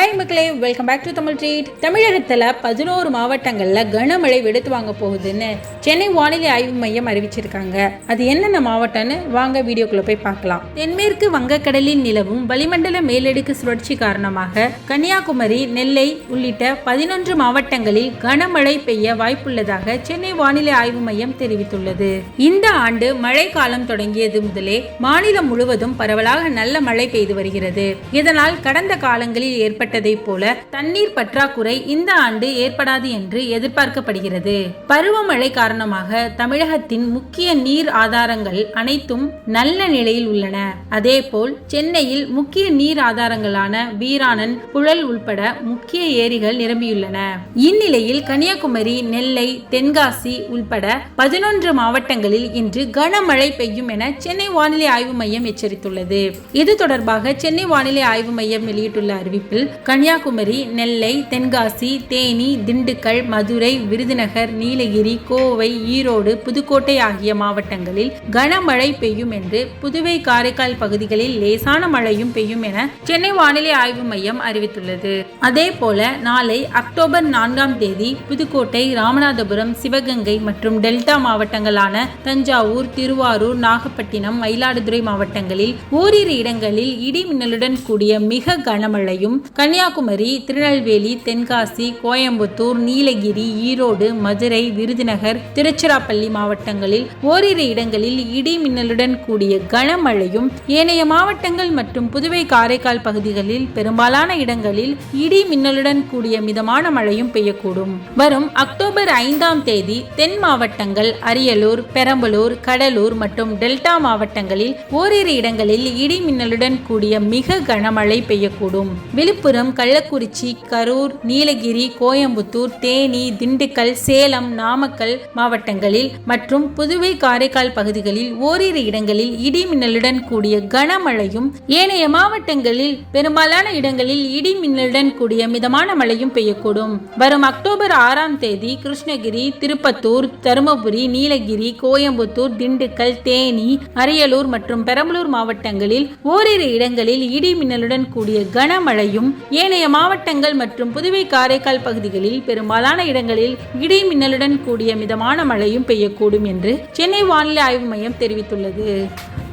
Hi மக்களே, welcome back to Tamil treat. தமிழகத்தில் 11 மாவட்டங்களில் கனமழை வெளுத்து வாங்க போகுதுன்னு சென்னை வானிலை ஆய்வு மையம் அறிவிச்சிருக்காங்க. அது என்னென்ன மாவட்டம்னு வாங்க வீடியோக்குள்ள போய் பார்க்கலாம். தென்மேற்கு வங்கக்கடலில் நிலவும் வளிமண்டல மேலடுக்கு சுழற்சி காரணமாக கன்னியாகுமரி, நெல்லை உள்ளிட்ட 11 மாவட்டங்களில் கனமழை பெய்ய வாய்ப்புள்ளதாக சென்னை வானிலை ஆய்வு மையம் தெரிவித்துள்ளது. இந்த ஆண்டு மழை காலம் தொடங்கியது முதலே மாநிலம் முழுவதும் பரவலாக நல்ல மழை பெய்து வருகிறது. இதனால் கடந்த காலங்களில் ஏற்பட்டதை போல தண்ணீர் பற்றாக்குறை இந்த ஆண்டு ஏற்படாது என்று எதிர்பார்க்கப்படுகிறது. பருவமழை காரணமாக தமிழகத்தின் முக்கிய நீர் ஆதாரங்கள் அனைத்தும் நல்ல நிலையில் உள்ளன. அதேபோல் சென்னையில் முக்கிய நீர் ஆதாரங்களான வீராணன், புழல் உள்பட முக்கிய ஏரிகள் நிரம்பியுள்ளன. இந்நிலையில் கன்னியாகுமரி, நெல்லை, தென்காசி உள்பட 11 மாவட்டங்களில் இன்று கனமழை பெய்யும் என சென்னை வானிலை ஆய்வு மையம் எச்சரித்துள்ளது. இது தொடர்பாக சென்னை வானிலை ஆய்வு மையம் வெளியிட்டுள்ள அறிவிப்பில் கன்னியாகுமரி, நெல்லை, தென்காசி, தேனி, திண்டுக்கல், மதுரை, விருதுநகர், நீலகிரி, கோவை, ஈரோடு, புதுக்கோட்டை ஆகிய மாவட்டங்களில் கனமழை பெய்யும் என்று, புதுவை, காரைக்கால் பகுதிகளில் லேசான மழையும் பெய்யும் என சென்னை வானிலை ஆய்வு மையம் அறிவித்துள்ளது. அதேபோல நாளை அக்டோபர் 4ஆம் தேதி புதுக்கோட்டை, ராமநாதபுரம், சிவகங்கை மற்றும் டெல்டா மாவட்டங்களான தஞ்சாவூர், திருவாரூர், நாகப்பட்டினம், மயிலாடுதுறை மாவட்டங்களில் ஓரிரு இடங்களில் இடி மின்னலுடன் கூடிய மிக கனமழையும், கன்னியாகுமரி, திருநெல்வேலி, தென்காசி, கோயம்புத்தூர், நீலகிரி, ஈரோடு, மதுரை, விருதுநகர், திருச்சிராப்பள்ளி மாவட்டங்களில் ஓரிரு இடங்களில் இடி மின்னலுடன் கூடிய கனமழையும், ஏனைய மாவட்டங்கள் மற்றும் புதுவை, காரைக்கால் பகுதிகளில் பெரும்பாலான இடங்களில் இடி மின்னலுடன் கூடிய மிதமான மழையும் பெய்யக்கூடும். வரும் அக்டோபர் 5ஆம் தேதி தென் மாவட்டங்கள் அரியலூர், பெரம்பலூர், கடலூர் மற்றும் டெல்டா மாவட்டங்களில் ஓரிரு இடங்களில் இடி மின்னலுடன் கூடிய மிக கனமழை பெய்யக்கூடும். விழுப்புரம், கள்ளக்குறிச்சி, கரூர், நீலகிரி, கோயம்புத்தூர், தேனி, திண்டுக்கல், சேலம், நாமக்கல் மாவட்டங்களில் மற்றும் புதுவை, காரைக்கால் பகுதிகளில் ஓரிரு இடங்களில் இடி மின்னலுடன் கூடிய கனமழையும், ஏனைய மாவட்டங்களில் பெரும்பாலான இடங்களில் இடி மின்னலுடன் கூடிய மிதமான மழையும் பெய்யக்கூடும். வரும் அக்டோபர் 6ஆம் தேதி கிருஷ்ணகிரி, திருப்பத்தூர், தருமபுரி, நீலகிரி, கோயம்புத்தூர், திண்டுக்கல், தேனி, அரியலூர் மற்றும் பெரம்பலூர் மாவட்டங்களில் ஓரிரு இடங்களில் இடி மின்னலுடன் கூடிய கனமழையும், ஏனைய மாவட்டங்கள் மற்றும் புதுவை, காரைக்கால் பகுதிகளில் பெரும்பாலான இடங்களில் இடி மின்னலுடன் கூடிய மிதமான மழையும் பெய்யக்கூடும் என்று சென்னை வானிலை ஆய்வு மையம் தெரிவித்துள்ளது.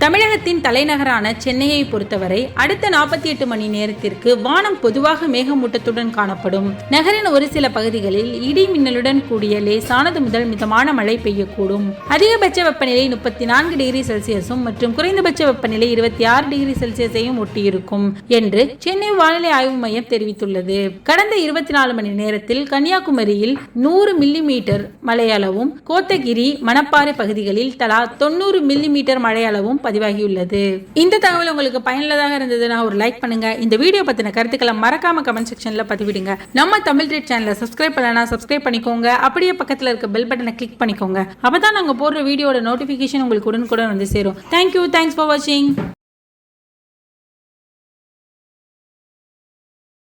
தமிழகத்தின் தலைநகரான சென்னையை பொறுத்தவரை அடுத்த 48 மணி நேரத்திற்கு வானம் பொதுவாக மேகமூட்டத்துடன் காணப்படும். நகரின் ஒரு சில பகுதிகளில் இடி மின்னலுடன் கூடிய லேசானது முதல் மிதமான மழை பெய்யக்கூடும். அதிகபட்ச வெப்பநிலை 34 டிகிரி செல்சியஸும் மற்றும் குறைந்தபட்ச வெப்பநிலை 26 டிகிரி செல்சியஸையும் ஒட்டியிருக்கும் என்று சென்னை வானிலை ஆய்வு மையம் தெரிவித்துள்ளது. கடந்த 24 மணி நேரத்தில் கன்னியாகுமரியில் 100 மில்லிமீட்டர் மழையளவும், கோத்தகிரி, மணப்பாறை பகுதிகளில் தலா 90 மில்லிமீட்டர் மழையளவும் பதிவாகியுள்ளது. இந்த தகவல் உங்களுக்கு பயனுள்ளதாக இருந்ததுன்னா ஒரு லைக் பண்ணுங்க. இந்த வீடியோ பத்தின கருத்துக்களை மறக்காம கமெண்ட் செக்ஷன்ல பதிவிடுங்க. நம்ம தமிழ் ட்ரீட் சேனலை சப்ஸ்கிரைப் பண்ணலனா சப்ஸ்கிரைப் பண்ணிக்கோங்க. அப்படியே பக்கத்துல இருக்க பெல் பட்டனை கிளிக் பண்ணிக்கோங்க. அப்பதான் நாங்க போடுற வீடியோட நோட்டிபிகேஷன் உங்களுக்கு உடனுக்குடன் வந்து சேரும். தேங்க்யூ, தேங்க்ஸ் ஃபார் வாட்சிங்.